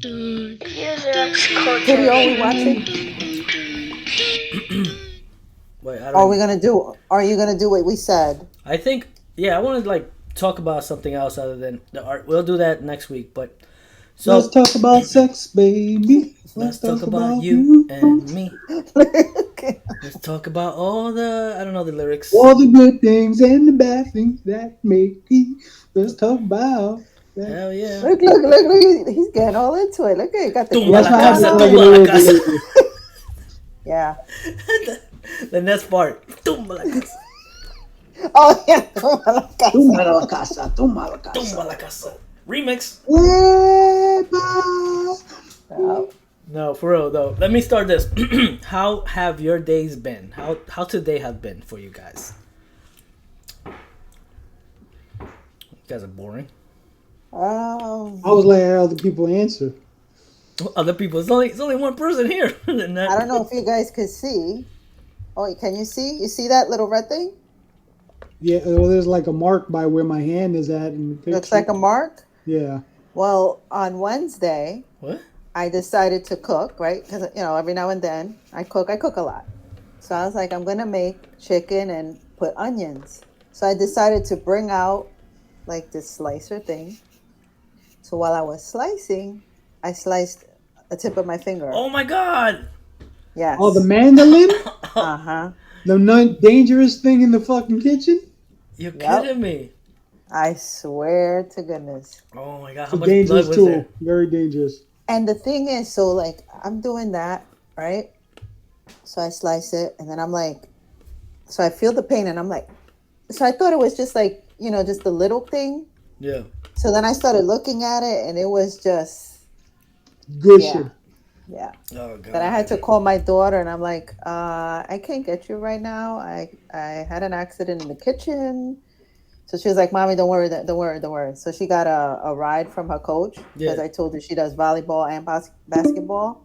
What are we watching? Wait, I Are don't. we gonna do? Are you gonna do what we said? I think. Yeah, I want to talk about something else other than the art. We'll do that next week. But Let's so talk about sex, baby. let's Let's talk talk about about you you. and me. Okay. Let's talk about all the. I don't know the lyrics. All the good things and the bad things that make me. Let's talk about that. Hell yeah. Look! He's getting all into it. Look, he got the Tumba That's la what glasses on happens casa, when I now. get tumba a la little casa. delirious. Yeah. The next part. Tumba la casa. Oh yeah. Toma la casa. Tumba la casa, tumba la Tumba casa. la casa. Remix. Epa. Yeah. No, for real though. Let me start this. How have your days been? How today have been for you guys? You guys are boring. I was letting other people answer. Other people. It's only one person here. And I don't that, know if you guys could see. Oh, can you see? You see that little red thing? Yeah, well, there's like a mark by where my hand is at in the Looks picture. like a mark. Yeah. Well, on Wednesday, what? I decided to cook, right? Because every now and then I cook. I cook a lot, so I was like, I'm gonna make chicken and put onions. So I decided to bring out like this slicer thing. So while I was slicing, I sliced a tip of my finger. Oh my god! Oh, the Yes. mandolin? Uh huh. The dangerous thing in the fucking kitchen? You're Yep. kidding me. I swear to goodness. Oh my god! It's How a much blood dangerous was tool. there? Very dangerous. And the thing is, so like I'm doing that, right? So I slice it, and then I'm like, so I feel the pain, and I'm like, so I thought it was just like, just the little thing. Yeah. So then I started looking at it, and it was just, Good yeah, shit. yeah. Oh god. Then I had to call my daughter, and I'm like, I can't get you right now. I had an accident in the kitchen. So she was like, "Mommy, don't worry, don't worry, don't worry." So she got a ride from her coach because Yeah. I told her she does volleyball and basketball.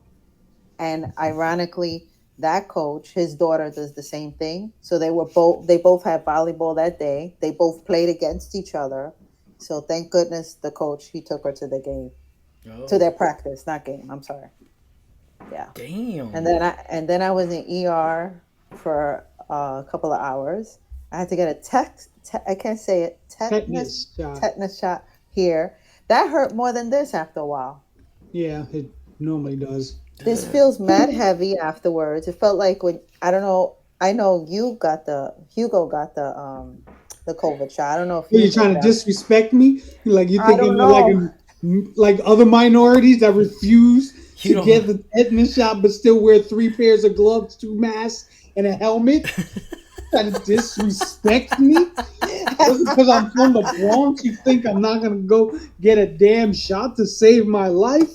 And ironically, that coach, his daughter does the same thing. So they both had volleyball that day. They both played against each other. So thank goodness the coach, he took her to the game, to Oh. their practice, not game. I'm sorry. Yeah. Damn. And then I was in ER for a couple of hours. I had to get I can't say it, Tetanus shot. tetanus shot here. That hurt more than this after a while. Yeah, it normally does. This feels mad heavy afterwards. It felt like when I don't know. I know Hugo got the COVID shot. I don't know if What, you you did trying to that. disrespect me? Like you I thinking don't they're know. like other minorities that refuse You to get don't. the tetanus shot but still wear 3 pairs of gloves, 2 masks, and a helmet? Trying to disrespect me? Just because I'm from the Bronx, you think I'm not gonna go get a damn shot to save my life?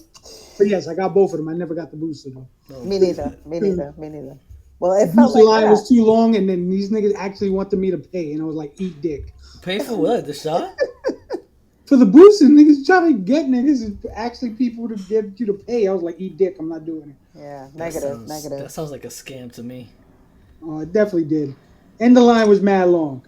But yes, I got both of them. I never got the booster though. Oh Me my neither. god. Me neither. Me neither. Well, The it felt booster like line that. was too long, and then these niggas actually wanted me to pay, and I was like, eat dick. Pay for what? The shot? For the booster, niggas trying to get niggas is actually people to get you to pay. I was like, eat dick. I'm not doing it. Yeah, That negative, sounds. negative. That sounds like a scam to me. Oh, it definitely did. And the line was mad long.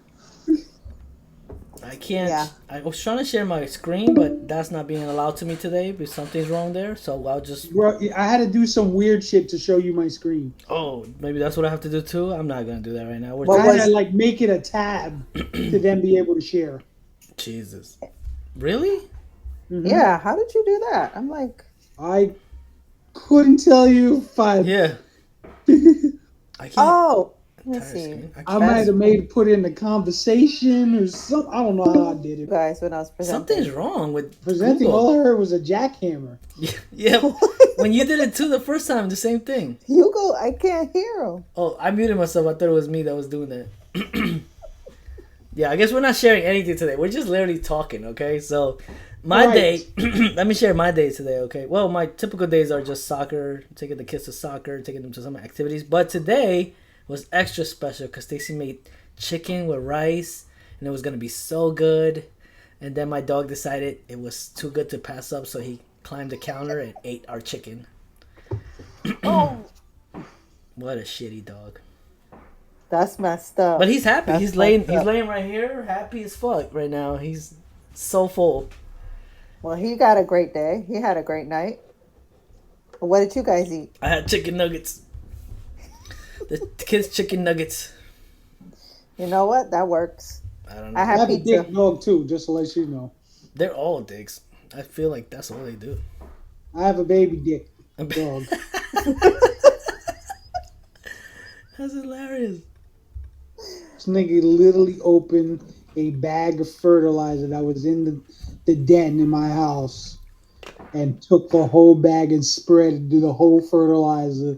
I can't. Yeah. I was trying to share my screen, but that's not being allowed to me today because something's wrong there. So I'll just. Bro, I had to do some weird shit to show you my screen. Oh, maybe that's what I have to do too. I'm not gonna do that right now. We're What I just, had to was like make it a tab to then be able to share. Jesus. Really? Mhm. Yeah, how did you do that? I'm like, I couldn't tell you if I. Yeah. I can't. oh, let me Entire see. screen. I I can't. might have made put in the conversation or something. I don't know how I did You it. guys, when I was presenting. Something's wrong with Presenting, Google. all I heard was a jackhammer. Yeah. When you did it too the first time, the same thing. Hugo, I can't hear him. Oh, I muted myself. I thought it was me that was doing that. Yeah, I guess we're not sharing anything today. We're just literally talking, okay? So, my Right. day, let me share my day today, okay? Well, my typical days are just soccer, taking the kids to soccer, taking them to some activities. But today was extra special because Stacy made chicken with rice, and it was going to be so good. And then my dog decided it was too good to pass up, so he climbed the counter and ate our chicken. Oh, What a shitty dog. that's messed up. But he's happy. That's He's laying. messed He's up. laying right here, happy as fuck right now. He's so full. Well, he got a great day. He had a great night. What did you guys eat? I had chicken nuggets. The kids' chicken nuggets. You know what? That works. I don't I know. I had have a pizza. dick dog too, just to let you know. They're all dicks. I feel like that's all they do. I have a baby dick dog. That's hilarious. This nigga literally opened a bag of fertilizer that was in the den in my house and took the whole bag and spread it to the whole fertilizer.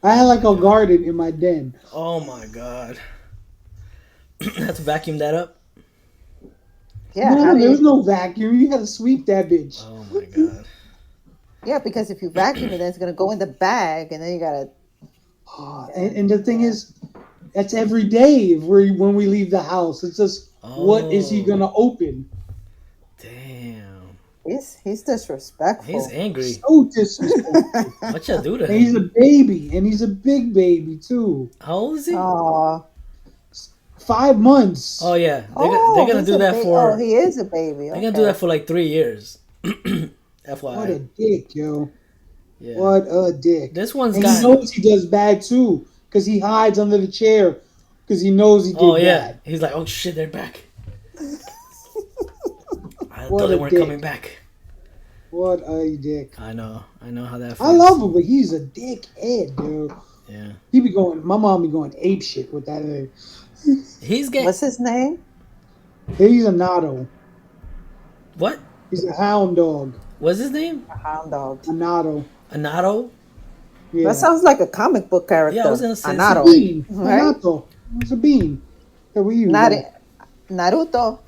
I had like a garden in my den. Oh my god. Let's vacuum that up. Yeah, how No, do there was you? no vacuum. You had to sweep that bitch. Oh my god. Yeah, because if you vacuum it, then it's gonna go in the bag, and then you gotta. And the thing is, that's every day when we leave the house. It's just, what is he Oh. gonna open? Damn. He's disrespectful. He's angry. So disrespectful. What y'all do to And he's him? a baby, and he's a big baby too. How old is he? Oh, 5 months. Oh yeah. They're gonna he's do a that ba- for. Oh, he is a baby. They're gonna do that for like 3 years. FYI. What a dick, yo. Yeah. What a dick. This one's And got. he knows he does bad too, because he hides under the chair, because he knows he did Oh yeah. bad. He's like, oh shit, they're back. I What thought they a weren't dick. coming back. What a dick. I know how that feels. I love him, but he's a dickhead, dude. Yeah. He be going, my mom be going ape shit with that. He's getting What's his name? He's a Nato. what? He's a hound dog. What's his name? A hound dog. A Nato. Anato? Yeah. That sounds like a comic book character. Yeah, I was gonna say Anato. Bean. Right? A Nato. It's a bean. That we use. Naruto. Naruto.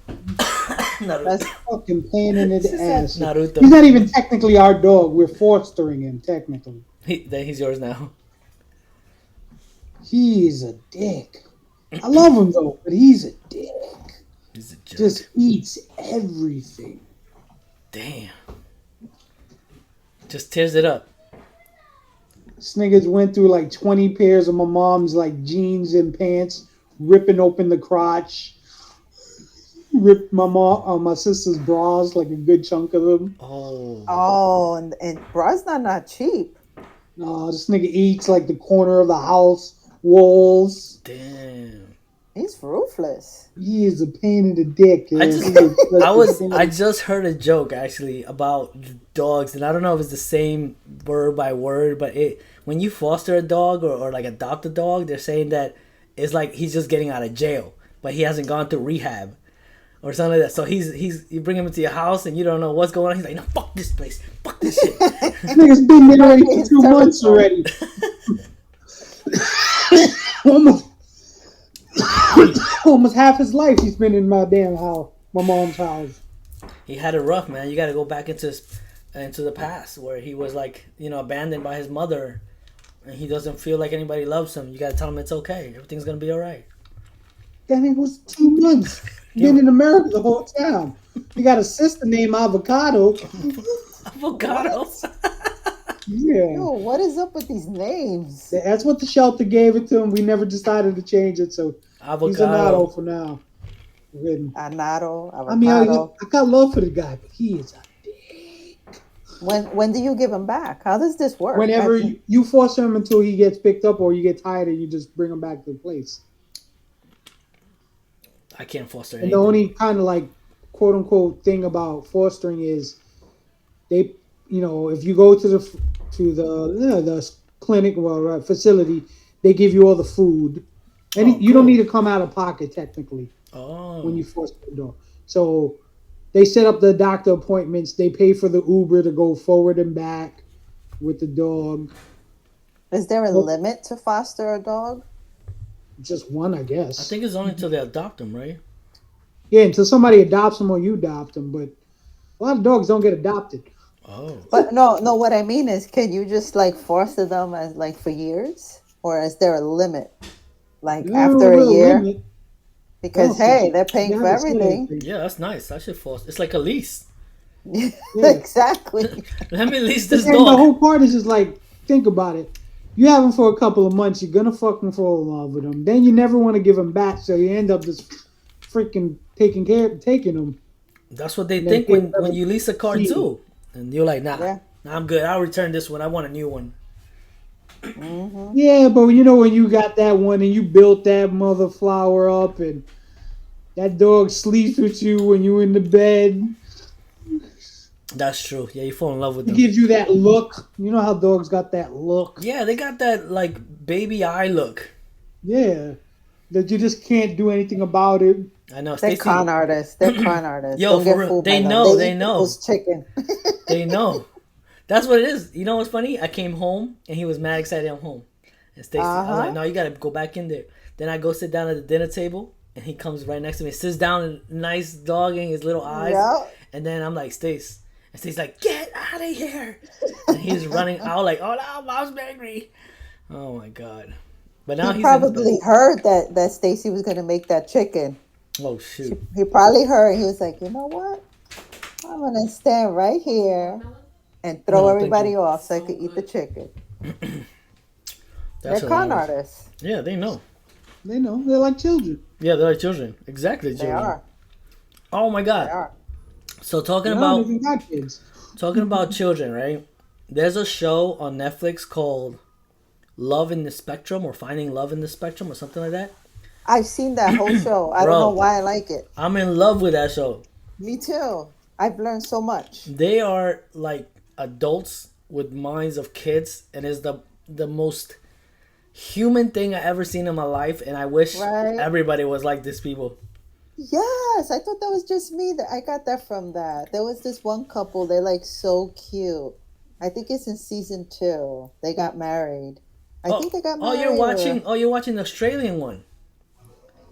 That's Fucking pain in the ass. Naruto. He's not even technically our dog. We're fostering him, technically. Then he's yours now. He's a dick. I love him though, but he's a dick. He's a jerk. Just eats everything. Damn. Just tears it up. This niggas went through like 20 pairs of my mom's like jeans and pants, ripping open the crotch. Ripped my sister's bras, like a good chunk of them. Oh. Oh, and bro's not cheap. No, this nigga eats like the corner of the house, walls. Damn. He's ruthless. He is a pain in the dick. I yo. just, He is such I a was, pain. I just heard a joke actually about dogs, and I don't know if it's the same word by word, but when you foster a dog or like adopt a dog, they're saying that it's like he's just getting out of jail, but he hasn't gone to rehab or something like that. So you bring him into your house and you don't know what's going on. He's like, no, fuck this place, fuck this shit. This nigga's been there already for 2 months already. almost half his life he's been in my damn house, my mom's house. He had it rough, man. You got to go back into the past where he was like, abandoned by his mother, and he doesn't feel like anybody loves him. You got to tell him it's okay. Everything's gonna be all right. That nigga was 2 months. Been in America the whole time. He got a sister named Avocado. Avocado. Yeah. Yo, what is up with these names? That's what the shelter gave it to him. We never decided to change it, so he's a Nato Avocado. for now. Good. Anato, avocado. I mean, I got love for the guy, but he is a dick. When do you give him back? How does this work? Whenever you foster him until he gets picked up or you get tired and you just bring him back to the place. I can't foster And anything. the only kind of like quote unquote thing about fostering is they, if you go to the clinic or facility, they give you all the food, and you don't need to come out of pocket technically when you foster the dog. So they set up the doctor appointments. They pay for the Uber to go forward and back with the dog. Is there a limit to foster a dog? Just one, I guess. I think it's only until they adopt them, right? Yeah, until somebody adopts them or you adopt them. But a lot of dogs don't get adopted. Oh. But no. What I mean is, can you just like foster them as like for years, or is there a limit? Like after a year, limit. because No, hey, they're paying you for haven't said everything. anything. Yeah, that's nice. I should foster. It's like a lease. Exactly. Let me lease this And the dog. whole part is just like, think about it. You have him for a couple of months. You're gonna fucking fall in love with him. Then you never want to give him back, so you end up just freaking taking him. That's what they And think then when you lease a car see. too, and you're like, nah, Yeah. I'm good. I'll return this one. I want a new one. Mm-hmm. Yeah, but you know when you got that one and you built that mother flower up and that dog sleeps with you when you in the bed. That's true. Yeah, you fall in love with He them. gives you that look. You know how dogs got that look? Yeah, they got that like baby eye look. Yeah. That you just can't do anything about it. I know, They're con Stacy. artists. They're con artists. Yo, Don't for get real, fooled by they them. know. They They eat know. people's chicken. They know. That's what it is. You know what's funny? I came home and he was mad excited I'm home. And Stacy, I was like, Uh-huh. no, you gotta go back in there. Then I go sit down at the dinner table and he comes right next to me, sits down and nice dogging his little eyes. Yep. And then I'm like, Stace. And Stace's like, get out of here. And he's running out like, oh no, mom's angry. Oh my god. But now He he's in his probably bed. heard that Stacy was gonna make that chicken. Oh shoot. He probably heard. He was like, you know what? I'm gonna stand right here and throw No, thank everybody you. off so I could eat the chicken. That's They're con hilarious. artists. Yeah, they know. They know. They're like children. Yeah, they're like children. Exactly, They children. are. Oh my They god. are. So talking They don't about even got kids. children, right? There's a show on Netflix called Love in the Spectrum or Finding Love in the Spectrum or something like that. I've seen that whole show. I don't Bro. know why I like it. I'm in love with that show. Me too. I've learned so much. They are like adults with minds of kids, and it's the most human thing I ever seen in my life. And I wish Right. everybody was like these people. Yes, I thought that was just me. That I got that from that. There was this one couple. They're like so cute. I think it's in season 2. They got married. I think they got Oh, married. you're watching the Australian one.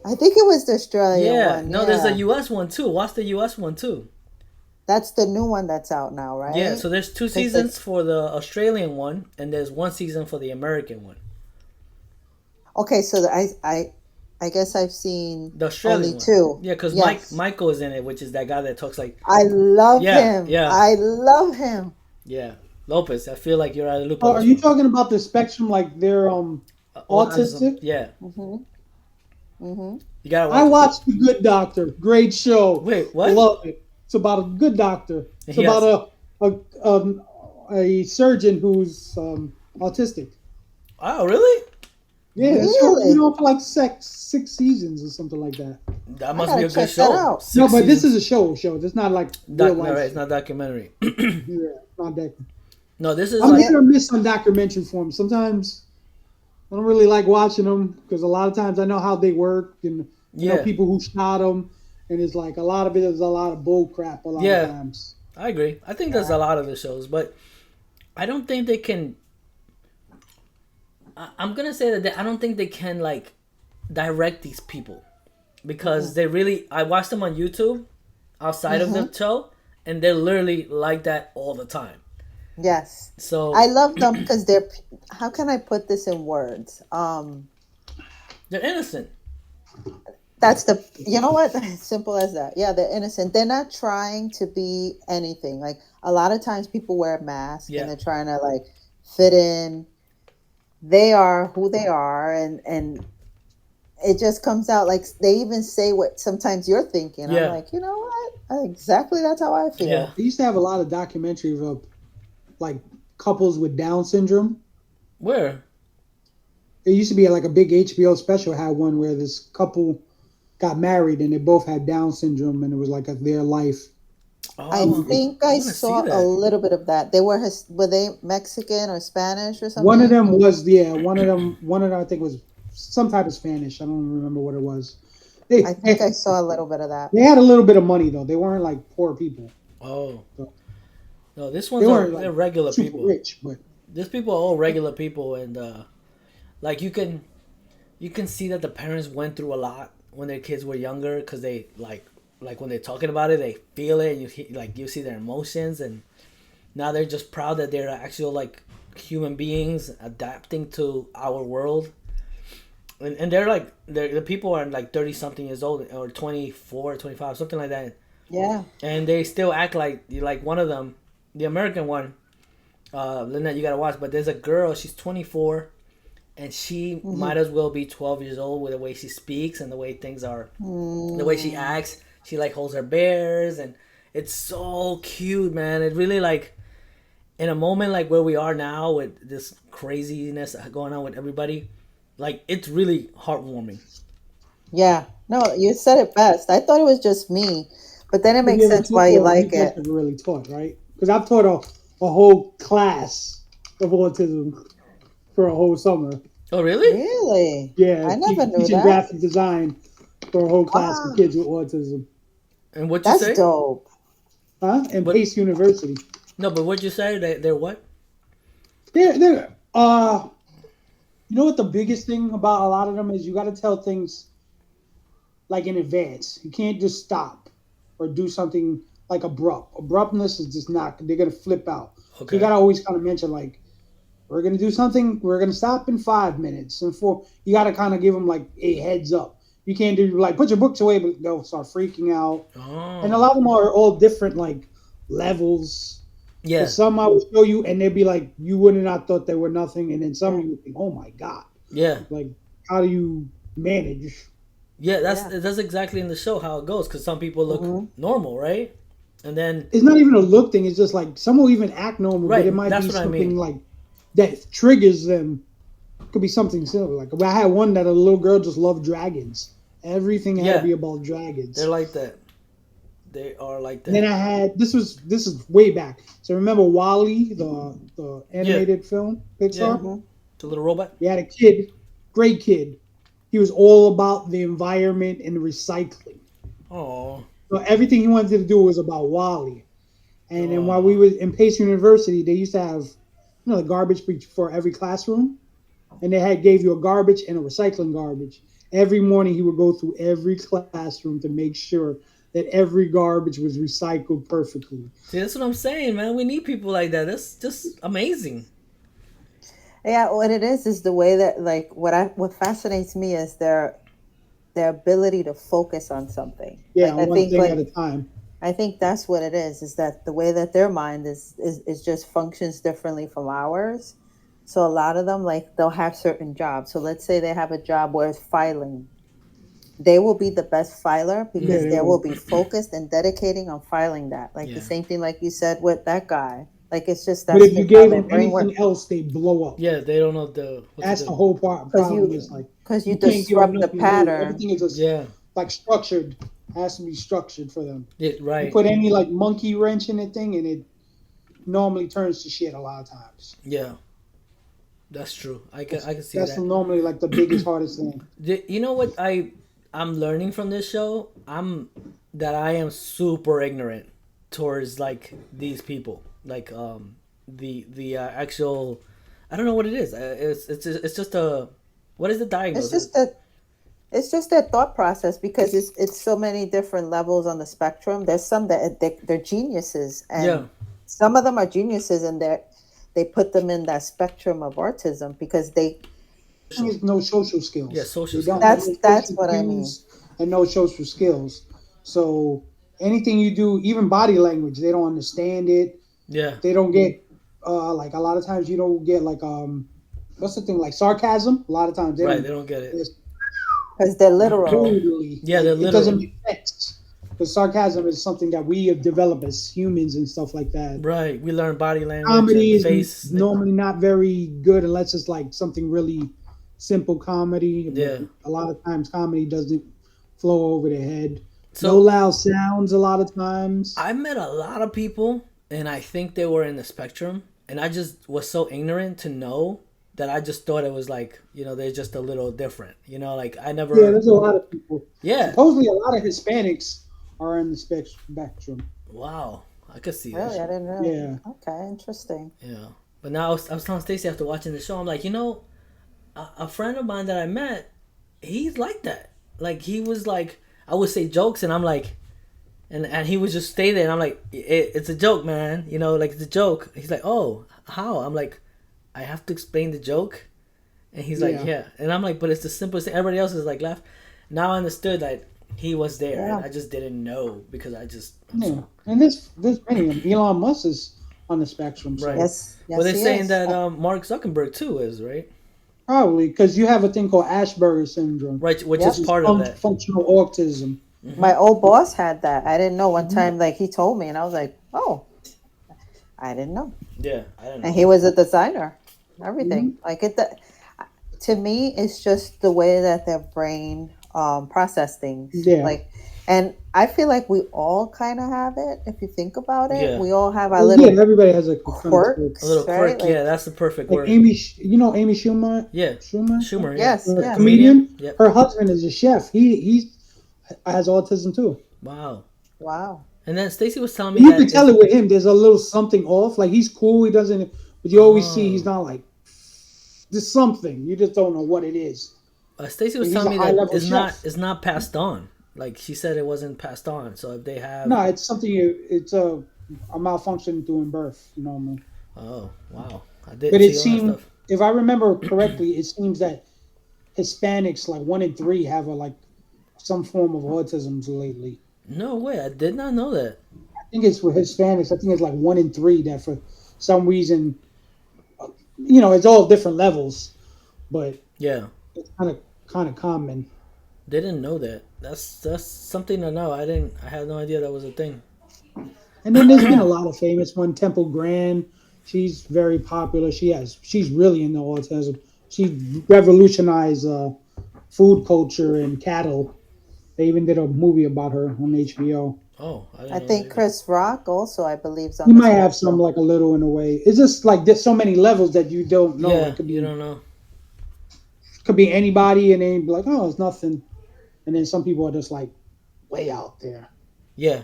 I think it was the Australian Yeah. one. No, yeah. there's the US one too. Watch the US one too. That's the new one that's out now, right? Yeah, so there's 2 They said- seasons for the Australian one, and there's 1 season for the American one. Okay, so I guess I've seen The Australian only one. 2. Yeah, because Yes. Michael is in it, which is that guy that talks like, I love Yeah, him. yeah. I love him. yeah, Lopez. I feel like you're out of the loop. Oh, on are this you one. talking about the spectrum like they're autistic? Yeah, Mm-hmm. you gotta watch I it. watched The Good Doctor. Great show. Wait, what? Love it. It's about a good doctor. It's Yes. about a surgeon who's autistic. Oh, really? Yeah, it's Really? been on for like six seasons or something like that. That must gotta be a good check show. that out. 6 No, but this seasons. is a show. It's not like real No, life. right, it's not documentary. Yeah, not that. No, this is I'm like hit or miss on documentary form. Sometimes I don't really like watching them because a lot of times I know how they work and you know Yeah. people who shot them, and it's like a lot of it is a lot of bull crap a lot Yeah. of times. I agree. I think there's a lot of the shows, but I don't think they can. I'm gonna say that I don't think they can like direct these people because they really. I watch them on YouTube outside of the show, and they're literally like that all the time. Yes. So I love them because they're, how can I put this in words? they're innocent. That's the, you know what? Simple as that. Yeah, they're innocent. They're not trying to be anything. Like a lot of times people wear masks Yeah. and they're trying to like fit in. They are who they are, and it just comes out like they even say what sometimes you're thinking. Yeah. I'm like, you know what? Exactly, that's how I feel. Yeah. They used to have a lot of documentaries of like couples with Down syndrome. Where? It used to be like a big HBO special had one where this couple got married and they both had Down syndrome and it was like their life. Oh, I think I wanna saw see a that. little bit of that. They were they Mexican or Spanish or something? One of them I think was some type of Spanish. I don't remember what it was. I think I saw a little bit of that. They had a little bit of money though. They weren't like poor people. Oh. So- No, this They one's weren't they're like regular super people. rich, but These people are all regular people, and like you can see that the parents went through a lot when their kids were younger because they like when they're talking about it, they feel it. You see their emotions, and now they're just proud that they're actual like human beings adapting to our world. And the people are like 30 something years old or 24, 25, something like that, Yeah. and they still act like one of them, the American one. Lynette, you gotta watch. But there's a girl. She's 24, and she might as well be 12 years old with the way she speaks and the way things are, the way she acts. She like holds her bears, and it's so cute, man. It really like in a moment like where we are now with this craziness going on with everybody, like it's really heartwarming. Yeah. No, you said it best. I thought it was just me, but then it Have makes you ever sense taught, why you or you like guys it. never really taught, right? Because I've taught a whole class of autism for a whole summer. Oh, really? Really? Yeah, I never knew teaching that. graphic design for a whole class of Wow. kids with autism. And what you That's say? dope. Huh? And But Pace University. no, but what you say? They're what? They're you know what the biggest thing about a lot of them is you got to tell things like in advance. You can't just stop or do something like abrupt. Abruptness is just not. They're gonna flip out. So you got Okay. to always kind of mention like we're gonna do something. We're gonna stop in 5 minutes and four. You got to kind of give them like a heads up. You can't do like put your books away, but they'll start freaking out. And a Oh, lot of them are all different like levels. yeah, Because some I would show you and they'd be like, you would have not thought they were nothing, and then some you would think, oh my god, yeah, like how do you manage? yeah. Yeah. That's exactly in the show how it goes. Because some people look Hmm. normal, right? And then It's not even a look thing. It's just like some will even act normal, but it right, might that's be what I something mean. like that triggers them. Could be something similar. Like I had one that a little girl just loved dragons. Everything had to Yeah, be about they're dragons. like that. They are like And then that. I had this is way back. So remember Wally, the Yeah, animated film yeah. Pixar? Hmm. The little robot. We had a kid, great kid. He was all about the environment and recycling. Oh, So everything he wanted to do was about Wally. And then while we oh, were in Pace University, they used to have, the garbage for every classroom, and they had gave you a garbage and a recycling garbage. Every morning he would go through every classroom to make sure that every garbage was recycled perfectly. see, that's what I'm saying, man. We need people like that. That's just amazing. Yeah, what it is the way that like what fascinates me is their ability to focus on something. Yeah, Like on one thing at a time. I think that's what it is that the way that their mind is just functions differently from ours. So a lot of them like they'll have certain jobs. So let's say they have a job where it's filing. They will be the best filer Yeah, because they they will will. be focused and dedicating on filing that. Like the Yeah, same thing like you said with that guy. Like it's just But that's if you just how gave their them brain anything works. else, they blow up. yeah. They don't know the what to That's the do. whole part Because problem. Is like you you can't give them disrupt the nothing new. pattern. Everything is just Yeah, like structured. Has to be structured for them. yeah. You Right. put any like monkey wrench in a thing, and it normally turns to shit a lot of times. Yeah, that's true. That's, I can see that's that. normally like the biggest hardest thing. You know what I'm learning from this show? I am super ignorant towards like these people, like the actual. I don't know what it is. It's just a what is the It's diagnosis? just that it's just their thought process because it's so many different levels on the spectrum. There's some that they're geniuses, Yeah, and some of them are geniuses, and they put them in that spectrum of autism because they Thing is no social yeah, skills. social They don't skills. have that's no that's social what I mean. cues and no social skills. So anything you do, even body language, they don't understand it. Yeah, They don't get like a lot of times you don't get like what's the thing like sarcasm. A lot of times they right. don't. They don't get it. It's Because they're literal. totally Yeah, like they're it doesn't literal. make sense. Because sarcasm is something that we have developed as humans and stuff like that. Right. We learn body language Comedy and is face. normally not very good unless it's like something really simple comedy. But Yeah. a lot of times comedy doesn't flow over the head. No So loud sounds a lot of times. I met a lot of people, and I think they were in the spectrum, and I just was so ignorant to know that I just thought it was like they're just a little different. Like I Yeah, never. there's a lot of people. Yeah. Supposedly a lot of Hispanics are in the spectrum. Wow. I could see Really, that. I didn't know. Yeah. Okay, interesting. Yeah. But now I was telling Stacy after watching the show, I'm like, a friend of mine that I met, he's like that. Like he was like, I would say jokes, and I'm like, and he would just stay there, and I'm like, it's a joke, man. Like it's a joke. He's like, oh, how? I'm like, I have to explain the joke, and he's like, Yeah. yeah, and I'm like, but it's the simplest thing. Everybody else is like, laugh. Now I understood that he was there, Yeah. and I just didn't know because Yeah. And there's many of them. Elon Musk is on the spectrum, Right. so Yes, Well, yes, they're he saying is. that Mark Zuckerberg too is right, probably because you have a thing called Asperger's syndrome, right, which Yep. is which is part of that. functional autism. Hmm. My old boss had that. I didn't know one Mhm. time, like he told me, and I was like, oh, I didn't know. Yeah, I don't know. And he was a designer, everything. Like to me, it's just the way that their brain process things. Yeah. Like, and I feel like we all kind of have it. If you think about it, Yeah. we all have our Well, little yeah, everybody has a kind of quirk. A little quirks, right? quirk, yeah, that's the perfect Like word. Amy, you know Amy Schumer? Yeah, Schumer. Yeah. Yes, yes. Comedian. Yep. Her husband is a chef. He has autism too. Wow. Wow. And then Stacy was telling me You that can tell it with him. There's a little something off. Like he's cool. He doesn't. But you always see he's not like. There's something. You just don't know what it is. Stacy was He's telling a me that high-level chef. it's not passed on. Like she said, it wasn't passed on. So if they have No, it's something. It's a malfunction during birth. You know what I mean? oh wow, I did But it see all that seemed, stuff. if I remember correctly, it seems that Hispanics, like 1 in 3, have some form of autism lately. No way, I did not know that. I think it's for Hispanics. I think it's like 1 in 3 that for some reason, it's all different levels, but Yeah, it's kind of common. didn't know that. That's something to know. I had no idea that was a thing. And then there's been a lot of famous one. Temple Grandin, she's very popular. She's really into autism. She revolutionized food culture and cattle. They even did a movie about her on HBO. Oh, I didn't I know think that. Chris Rock also, I believe, is on You this might have also. some like a little in a way. It's just like there's so many levels that you don't know. Yeah, It could you be don't know. anybody, and they be like, oh, it's nothing. And then some people are just like way out there. Yeah,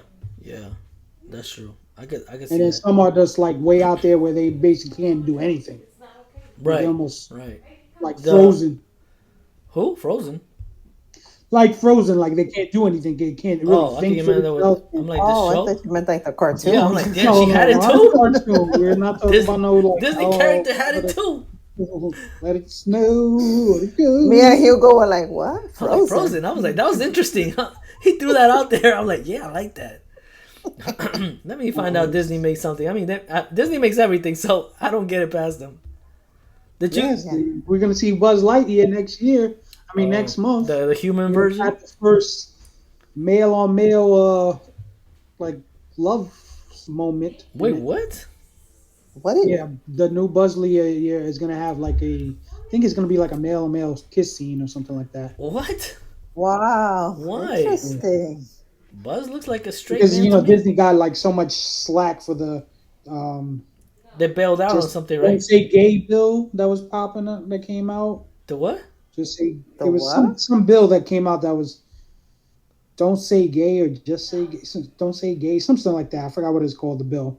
that's true. I could see And then that. some are just like way out there where they basically can't do anything. Right, They're almost right. like The- frozen. Who? Frozen? Like frozen, like they can't do anything. They can't really Oh, I think think for you meant that themselves. I'm like Oh, I this show. thought you meant like the cartoon. Yeah, I'm like, damn, No, she had it not too. cartoon. We're not talking about no like Disney character had it too. Let it snow. Let it go. Me and Hugo were like, what? I was Frozen. like, Frozen. I was like, that was interesting. He threw that out there. I'm like, yeah, I like that. Let me find out Disney makes something. I mean, Disney makes everything, so I don't get it past them. Did you? Yes, we're gonna see Buzz Lightyear next year. I mean, next month. The human We're version? at the first male on male like love moment. Wait, what? What is Yeah, the new Buzz Lightyear is gonna have like I think it's gonna be like a male on male kiss scene or something like that. What? Wow. Why? Interesting. Buzz looks like a straight Because man to me. Disney got like so much slack for the They bailed out on just something, don't right? say gay bill that was popping up that came out. The what? Just say The it was what? some bill that came out that was don't say gay or just say gay, don't say gay, something like that. I forgot what it's called, the bill,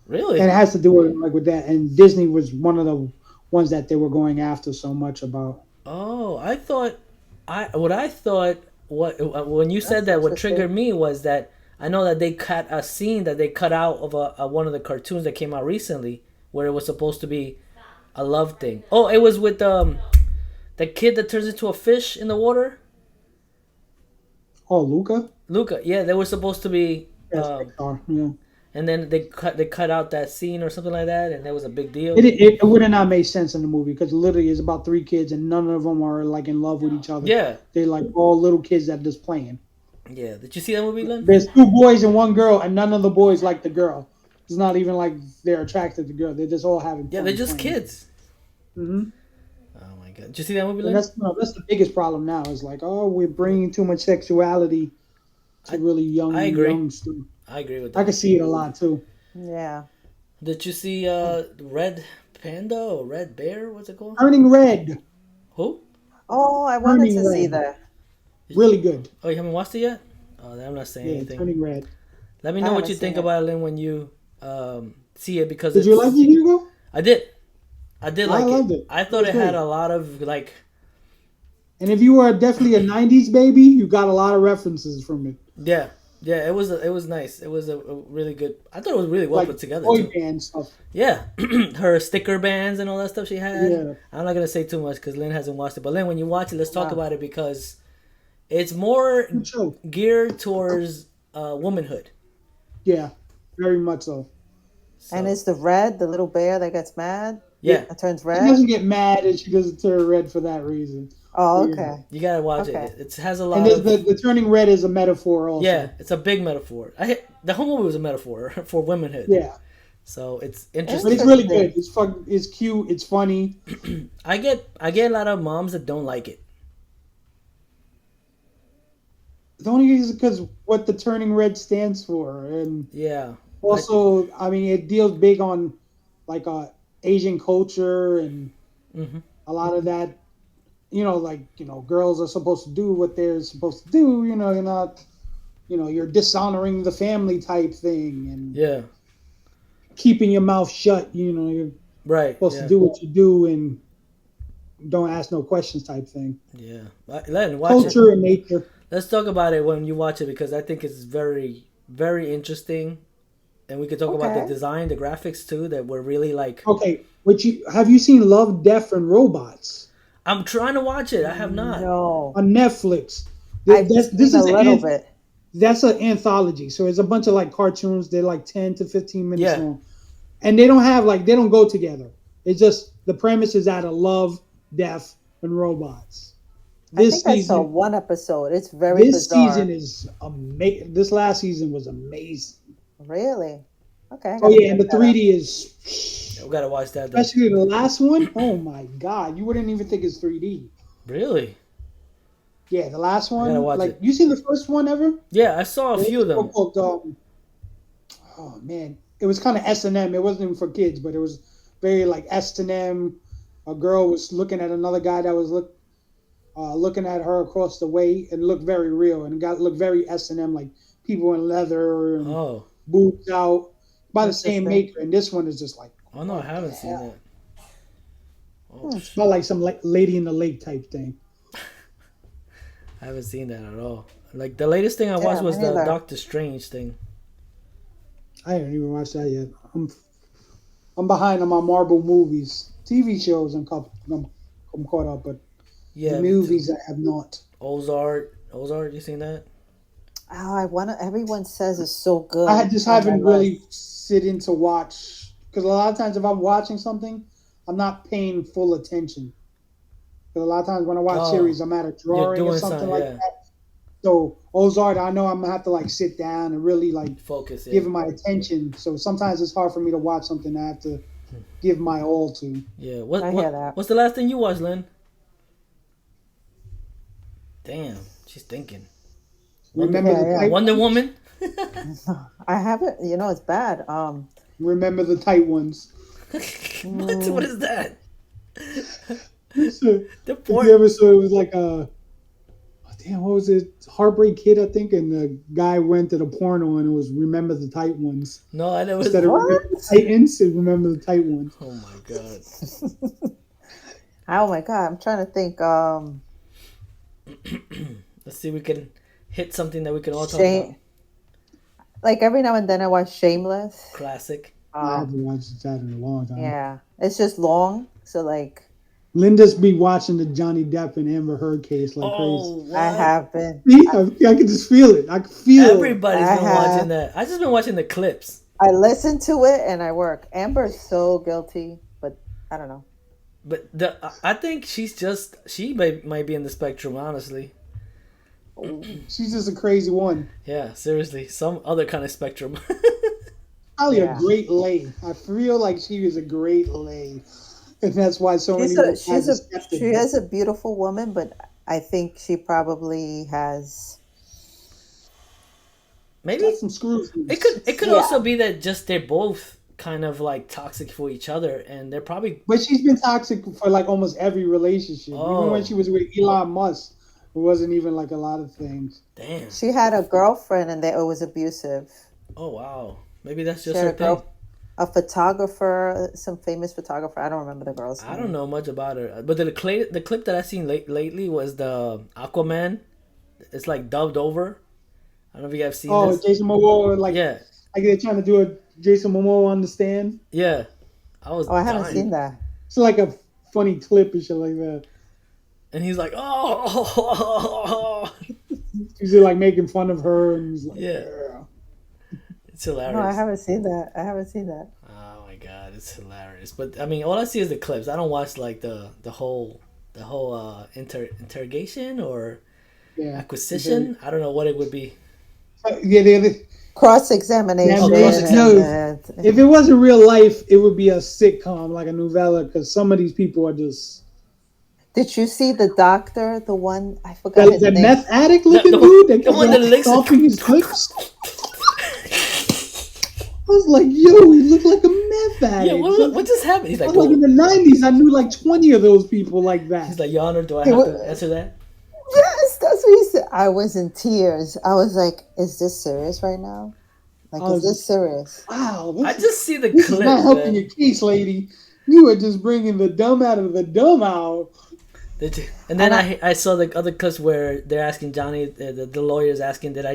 Really? and it has to do with that. And Disney was one of the ones that they were going after so much about. Oh, I thought, when you said that, what interesting. triggered me was that I know that they cut a scene that they cut out of one of the cartoons that came out recently, where it was supposed to be a love thing. Oh, it was with the kid that turns into a fish in the water. Oh, Luca, Luca, yeah, they were supposed to be, that's Pixar, yeah. and then they cut out that scene or something like that, and that was a big deal. It would have not made sense in the movie because literally it's about 3 kids and none of them are like in love with each other. Yeah, They're like all little kids that are just playing. yeah. Did you see that movie, Len? There's 2 boys and 1 girl, and none of the boys like the girl. It's not even like they're attracted to the girl. They're just all having fun. Yeah, they're just kids. Mm-hmm. Oh my god! Did you see that movie, And Len? that's the biggest problem now. Is like, oh, we're bringing too much sexuality to really young. I agree. Young students. I agree with I that. can see it a lot too. Yeah. Did you see Red Panda or Red Bear? What's it called? Turning Red, Who? Oh, I wanted Turning to see Red. that. really good. Oh, you haven't watched it yet? Oh, I'm not saying Yeah, anything. Turning Red. Let me I know what haven't you think seen it. about it, Lynn, when you see it, because Did you like it, Hugo? I did. I did I like loved it. it. I thought It it was had great. a lot of like. And if you were definitely a '90s baby, you got a lot of references from it. Yeah, it was nice. It was a really good. I thought it was really well Like put together boy too. band stuff. Yeah, her sticker bands and all that stuff she had. Yeah. I'm not gonna say too much because Lynn hasn't watched it. But Lynn, when you watch it, let's talk Wow. about it because it's more Good show. geared towards womanhood. Yeah, very much so. So, And it's the little bear that gets mad. yeah, It turns She red. doesn't get mad and she doesn't turn red for that reason. Oh, Yeah. okay. you gotta watch Okay. it. It has a And lot of the turning red is a metaphor also. yeah. It's a big metaphor. The whole movie was a metaphor for womanhood. Yeah. So it's But interesting. it's really good. It's cute. It's funny. I get a lot of moms that don't like it. The only reason is because what the turning red stands for, and Yeah. also, I mean, it deals big on like Asian culture and Mm-hmm. a lot of that. Girls are supposed to do what they're supposed to do. You're not. You're dishonoring the family type thing and Yeah. keeping your mouth shut. You're Right. supposed to Yeah. do what you do and don't ask no questions type thing. Yeah. Len, watch it. Culture and nature. Let's talk about it when you watch it because I think it's very, very interesting, and we could talk about the Okay. design, the graphics too. That were really like. Okay, have you seen Love, Death, and Robots I'm trying to watch it. I have not. No, on Netflix? I've This seen a is little bit. that's an anthology. So it's a bunch of like cartoons. They're like 10 to 15 minutes Yeah. long, and they don't go together. It's just the premise is out of Love, Death, and Robots. I This think I saw season, one episode. It's very this season bizarre. is amazing. This last season was amazing. Really? Okay, I Oh gotta yeah, check and the that out. 3D is, We gotta watch that then. especially the last one. Oh my god, you wouldn't even think it's 3D. Really? Yeah, the last I gotta one. watch Like it. you seen the first one ever? Yeah, I saw a There's few of them. called, oh man, it was kind of S&M. It wasn't even for kids, but it was very like S&M. A girl was looking at another guy that was looking at her across the way, and looked very real and looked very S&M, like people in leather and Oh. boobs out by the same Interesting. maker. And this one is just like, Oh no, I what haven't the seen hell? that. Oh, It's not like some Lady in the Lake type thing. I haven't seen that at all. Like the latest thing I Yeah, watched me was the neither. Doctor Strange thing. I haven't even watched that yet. I'm behind on my Marvel movies, TV shows. I'm caught up, but Yeah, the me too. movies I have not. Ozark, you seen that? Oh, I wanna. Everyone says it's so good. I just On my haven't really list. sit in to watch because a lot of times if I'm watching something, I'm not paying full attention. Because a lot of times when I watch Oh, series, I'm at a you're drawing or doing something something, like yeah. that. So Ozark, I know I'm gonna have to like sit down and really like Focus, yeah. give it my attention. So sometimes it's hard for me to watch something I have to give my all to. Yeah. I hear that. What's the last thing you watched, Lynn? Damn, she's thinking. Remember the Yeah. tight Wonder ones? Woman? I haven't. It's bad. Remember the tight ones. What is that? So, The the poor. episode was like damn, what was it? Heartbreak Kid, I think, and the guy went to the porno and it was Remember the Tight Ones. No, I never. Instead of Remember the Titans, it Remember the Tight Ones. Oh my god. Oh my god, I'm trying to think. Let's see if we can hit something that we can all talk Shame. about. Like every now and then I watch Shameless. Classic. I haven't watched that in a long time. Yeah, it's just long. So like, Linda's be watching the Johnny Depp and Amber Heard case like Oh, what? I have been. crazy. I can just feel it. I can feel it. Everybody's I been have- watching that. I just been watching the clips. I listen to it and I work. Amber's so guilty, but I don't know. But I think she might be in the spectrum, honestly. She's just a crazy one. Yeah, seriously, some other kind of spectrum. Probably Yeah. a great lay. I feel like she was a great lay. And that's why so She's many a, guys she's a accepted she her. is a beautiful woman, but I think she probably has. Maybe Got some screws. it could Yeah. also be that just they're both kind of like toxic for each other, and they're probably But she's been toxic for like almost every relationship. Oh. Even when she was with Elon Musk, it wasn't even like a lot of things. damn. She had a girlfriend and it was abusive. Oh wow, maybe that's She just had her a thing. girl, a photographer, some famous photographer. I don't remember the girl's name. I don't know much about her, but the clip that I seen lately was the Aquaman. It's like dubbed over. I don't know if you guys seen Oh, this. Jason Momoa, like Yeah, they're trying to do a Jason Momoa on the stand. yeah. I was. Oh, I haven't dying. seen that. It's like a funny clip and shit like that. And he's like, oh, He's like making fun of her and he's like, Yeah. it's hilarious. No, I haven't seen that. I haven't seen that. Oh my god, it's hilarious. But I mean, all I see is the clips. I don't watch like the whole interrogation or yeah. acquisition. I don't know what it would be. Yeah, cross-examination. Oh, No, if it wasn't real life, it would be a sitcom like a novella because some of these people are just Did you see the doctor? The one I forgot his that name. meth addict looking The dude that the kept one that licks stomping his lips. I was like, yo, he looked like a meth Yeah, addict. what just happened? He's I like, was like in "Bro." the '90s, I knew like 20 of those people like that. He's like, Your Honor, do I He have wa- to answer that? Yes, that's what he said. I was in tears. I was like, "Is this serious right now? Like, I is was this serious?" wow, I just see the this is not clips, helping man. your case, lady. You are just bringing the dumb out of the dumb out. And then And I saw the other clips where they're asking Johnny, the lawyer's asking, did I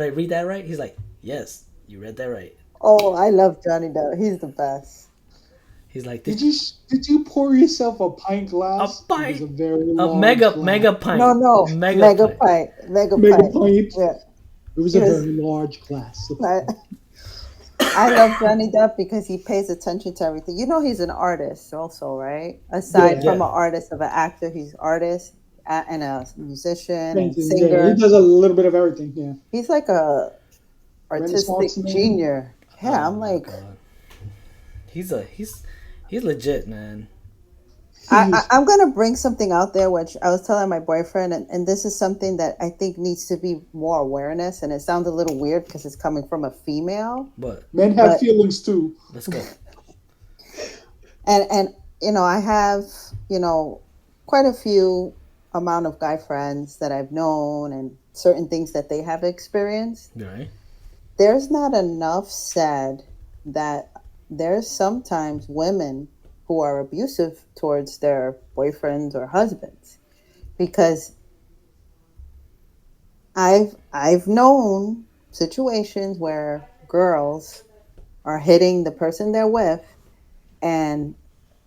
read that right? He's like, yes, you read that right. Oh, I love Johnny Depp. He's the best. He's like, Did you pour yourself a pint a glass? It was pint, a very a large glass. mega No, pint, no, mega pint. mega Mega pint. pint. Yeah, It was he a was. very large glass. I love Johnny Depp because he pays attention to everything. You know, he's an artist also, right? Aside Yeah. from Yeah. an artist of an actor, he's artist and a musician and Painting, yeah, he singer. does a little bit of everything. Yeah, He's like a artistic Renaissance man. genius. Yeah, Oh I'm my like, god, he's legit, man. I'm gonna bring something out there, which I was telling my boyfriend, and this is something that I think needs to be more awareness. And it sounds a little weird because it's coming from a female, But Men have but feelings too. let's go. and I have quite a few amount of guy friends that I've known and certain things that they have experienced. Right? There's not enough said that there's sometimes women who are abusive towards their boyfriends or husbands, because I've known situations where girls are hitting the person they're with, and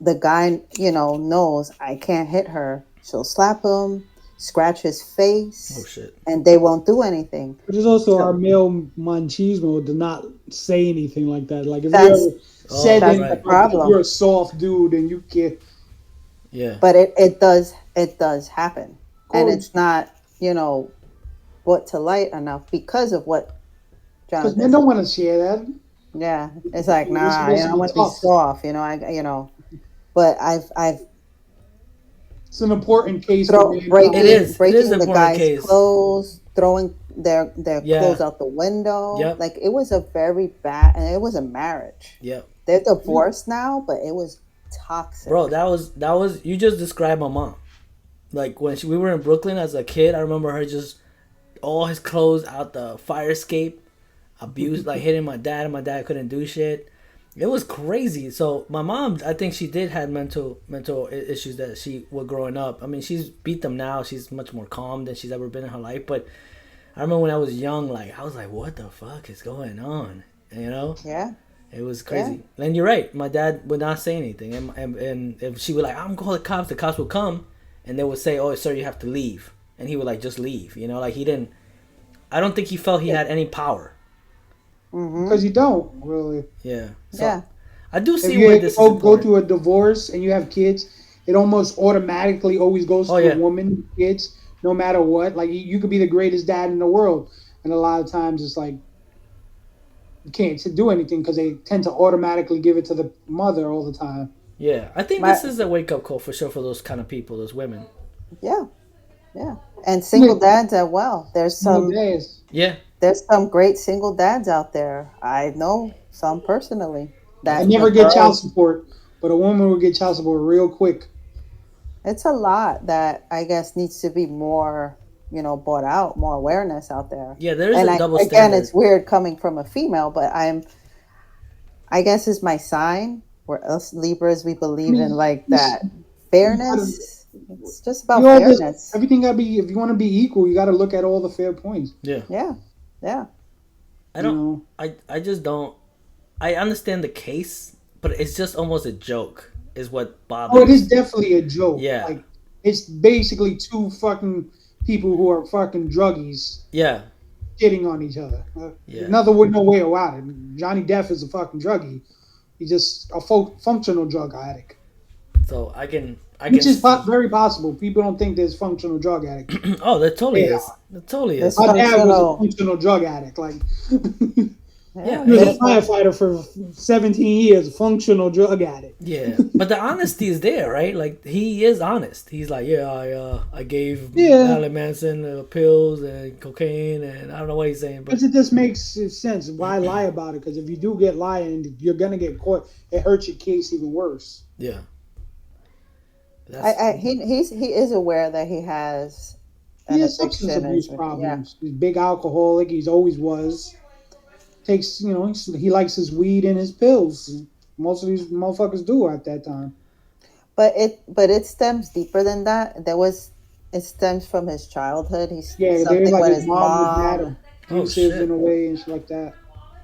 the guy knows I can't hit her. She'll slap him, scratch his Oh face, shit. and they won't do anything. But there's also our So male machismo to not say anything like that. Like if you that's ever said Oh that's anything the right. like that, problem. you're a soft dude and you can. Yeah. But it does happen, and Because it's not brought to light enough because of what men Jonathan don't said. want to share that. Yeah, it's like, We're nah, supposed to I be want to be tough. soft, but I've It's an important case for throw mankind. It is. It is breaking an the important guy's case. clothes, throwing their Yeah. clothes out the window. Yep. Like, it was a very bad, and it was a marriage. Yep. They're divorced now, but it was toxic. Bro, that was you just described my mom. Like when we were in Brooklyn as a kid, I remember her just all his clothes out the fire escape, abused, like hitting my dad, and my dad couldn't do shit. It was crazy. So my mom, I think she did have mental issues that she was growing up. I mean, she's beat them now. She's much more calm than she's ever been in her life. But I remember when I was young, like I was like, what the fuck is going on? And, Yeah. it was crazy. And you're right. My dad would not say anything. And if she would like, I'm going to call the cops would come. And they would say, oh, sir, you have to leave. And he would like, just leave. Like he didn't, I don't think he felt he had any power. Because you don't really. Yeah. So Yeah. I do If see you where this is go important. through a divorce and you have kids, it almost automatically always goes Oh, to yeah. a woman, kids, no matter what. Like you could be the greatest dad in the world, and a lot of times it's like you can't do anything because they tend to automatically give it to the mother all the time. Yeah. I think My- this is a wake up call for sure for those kind of people, those women. Yeah. Yeah. And single dads as well. There's Some some days. Yeah. there's some great single dads out there. I know some personally. That I never the get child girls- support, but a woman will get child support real quick. It's a lot that I guess needs to be more, brought out, more awareness out there. Yeah, there is And a double again, standard. it's weird coming from a female, but I guess it's my sign. We're us Libras, we believe in like that fairness. It's just about You know, this- fairness. everything gotta be. If you want to be equal, you got to look at all the fair points. Yeah. Yeah. Yeah. I don't, You know? I just don't, I understand the case, but it's just almost a joke is what bothers Oh, it is definitely a joke. Yeah. Like it's basically two fucking people who are fucking druggies Yeah. shitting on each other. Yeah. No way around it. Johnny Depp is a fucking druggie. He's just a functional drug addict, So I can which is very possible. People don't think there's functional drug addict. Oh, that totally Yeah. is. That totally That's is. My dad was Functional. a functional drug addict. Like Yeah, He was a That's what, firefighter for 17 years, functional drug addict. yeah, but the honesty is there, right? Like he is honest. He's like, yeah, I gave Yeah, Marilyn Manson pills and cocaine, and I don't know what he's saying, but because it just makes sense. Why lie about it? Because if you do get lying, you're gonna get caught. It hurts your case even worse. yeah, that's he is aware that he has He an has substance addiction and abuse yeah. problems. He's a big alcoholic. He's always was. Takes, he likes his weed and his pills. Most of these motherfuckers do at that time. But it stems deeper than that. It stems from his childhood. He's Yeah, they're something like with his his mom and dad mom. are oh abusive in shit. a way and shit like that.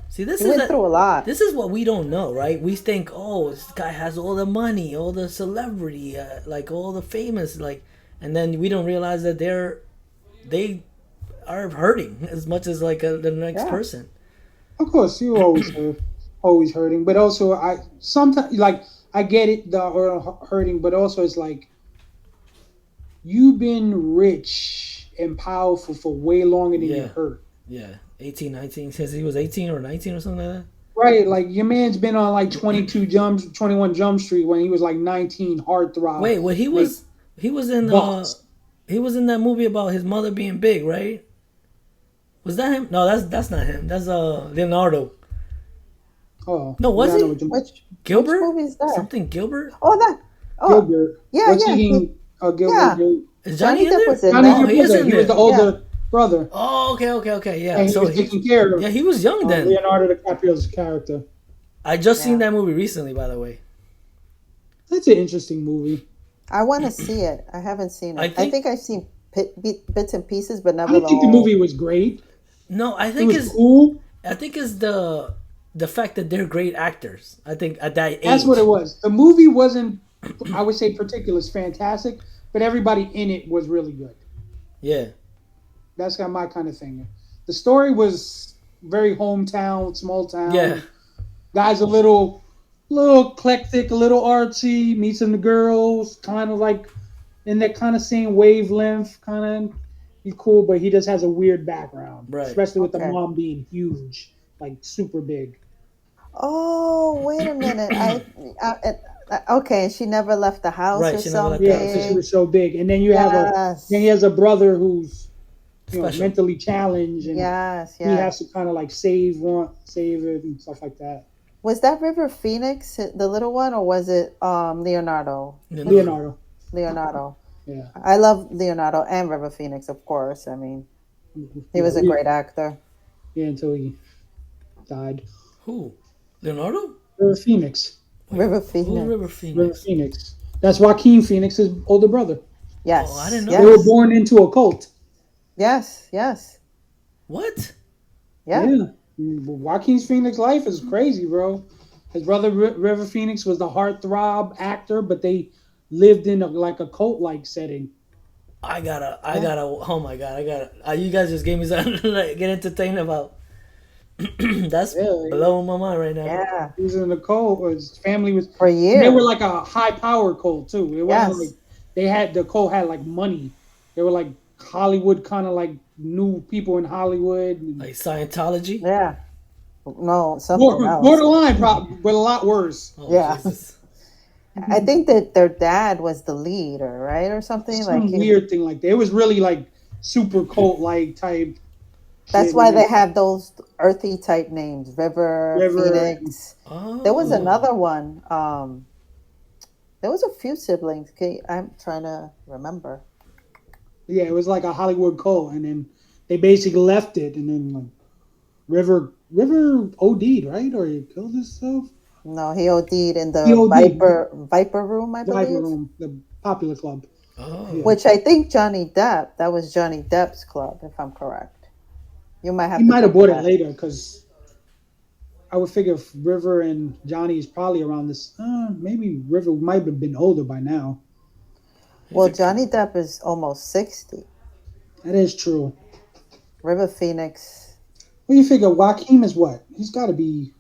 See, He went through a lot. this is what we don't know, right? We think, oh, this guy has all the money, all the celebrity, like all the famous, like, and then we don't realize that they are hurting as much as like the next Yeah. person. Of course, you always always hurting, but also I sometimes like I get it the hurting, but also it's like you've been rich and powerful for way longer than you Yeah, hurt. yeah, 18, 19. Says he was 18 or 19 or something like that. Right, like your man's been on like 21 Jump Street when he was like 19, heartthrob, Wait, well, like he was in bucks. he was in that movie about his mother being big, right? Was that him? No, that's not him. That's Leonardo. Oh, No, was yeah, I know he what you Which Gilbert? movie is that? Something Gilbert? Oh, that. Oh, Gilbert. yeah, What's yeah. he? Gilbert. Yeah. Is Johnny Johnny in Depp there? was in Johnny that. Oh, he Depp is was there. in He was the there. older brother, Oh, okay, yeah. and he So was taking care of yeah, he was young then. Leonardo DiCaprio's character. I just seen Yeah. that movie recently, by the way. That's an interesting movie. I want to see it. I haven't seen it. I I think think I've seen bits and pieces, but never I the think the whole. movie was great. no, It was cool. I think it's the fact that they're great actors. I think at that age. That's what it was. The movie wasn't, I would say, particularly fantastic, but everybody in it was really good. Yeah. That's kind of my kind of thing. The story was very hometown, small town. Yeah. Guy's a little eclectic, a little artsy, meets some girls, kind of like in that kind of same wavelength, kind of he's cool, but he just has a weird background, Right. especially with the Okay. mom being huge, like super big. Oh, wait a minute. Okay. She never left the house Right, or she never left something. the Yeah, house. because she was so big, and then you have Yes. then he has a brother who's Special. mentally challenged, and Yes. he Yes. has to kind of like save it and stuff like that. Was that River Phoenix the little one, or was it Leonardo? Leonardo, Leonardo. yeah, I love Leonardo and River Phoenix, of course. I mean, he was a great actor. yeah, until he died. Who? Leonardo? River Phoenix. River Who's Phoenix. River River Phoenix? Phoenix. That's Joaquin Phoenix's older brother. Yes. Oh, I didn't know They were Yes. born into a cult. Yes. Yes. What? Yeah. Joaquin Phoenix's life is crazy, bro. His brother River Phoenix was the heartthrob actor, but they lived in like a cult-like setting. Oh my god, you guys just gave me something to like, get entertained about. That's Yeah. blowing my mind right now. Yeah. He was in the cult. His family was. For years. They were like a high-power cult too. It wasn't Yes. like the cult had like money. They were like Hollywood, kind of like new people in Hollywood. Like Scientology? Yeah. No, something else. Borderline, but a lot worse. Oh, Yeah. Jesus. I think that their dad was the leader, right, or something Some like. weird thing like that. It was really like super cult-like type. That's shit. why they have those earthy type names, River, River. Phoenix. Oh. There was another one. There was a few siblings. I'm trying to remember. Yeah, it was like a Hollywood cult, and then they basically left it, and then like River OD'd, right, or he killed himself. No, he OD'd in the He OD'd. Viper room, I The believe. Viper Room, the popular club. Oh. Which I think that was Johnny Depp's club, if I'm correct. You might have. He to might have check bought it that. later because I would figure if River and Johnny is probably around this. Maybe River might have been older by now. Well, Johnny Depp is almost 60. That is true. River Phoenix. Well, you figure Joaquin is what? He's got to be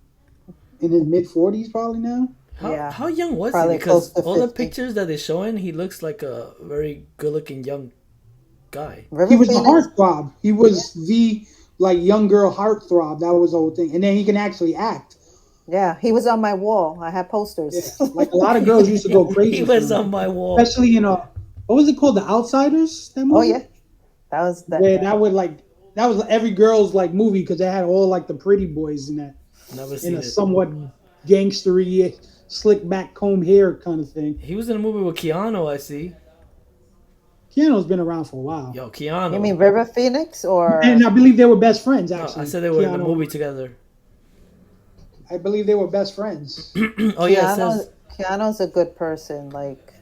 in his mid-40s probably now. Yeah. How young was Probably he? Because close to all the 50. pictures that they're showing, he looks like a very good-looking young guy. River He was the Phoenix. heartthrob. He was like young girl heartthrob. That was the whole thing. And then he can actually act. Yeah, he was on my wall. I had Yeah, posters. like a lot of girls used to go He crazy for was him, on my wall. especially in what was it called, The Outsiders? That Oh movie, yeah, that was where that. that was every girl's like movie because they had all like the pretty boys in that, Never in seen a it. somewhat gangstery, slick back comb hair kind of thing. He was in a movie with Keanu, I see. Keanu's been around for a while, Yo, You Keanu. mean River Phoenix and or I believe they were best friends. No, I Actually, said they were in the Keanu, movie together. I believe they were best friends. Oh yeah, it Keanu? says Keanu's a good person. Like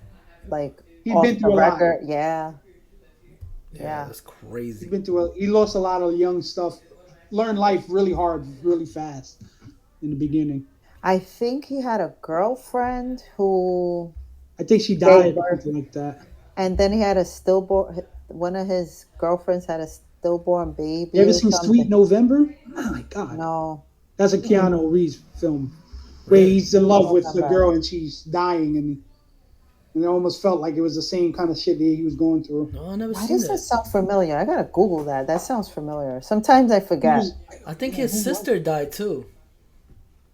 He'd off been the through a lot. record. Yeah, yeah, yeah. that's crazy. He lost a lot of young stuff. Learned life really hard, really fast in the beginning. I think he had a girlfriend who I think she gave died or birth, something like that. and then he had a stillborn. One of his girlfriends had a stillborn You baby ever or seen Sweet something. November? Oh my God, No, that's a Keanu Reeves film where Really? he's in love with the November. girl and she's dying, and it almost felt like it was the same kind of shit that he was going through. No, I never Why seen does that that. sound familiar? I gotta Google that. That sounds familiar. Sometimes I He forget. was, I think man, his who was? sister died too.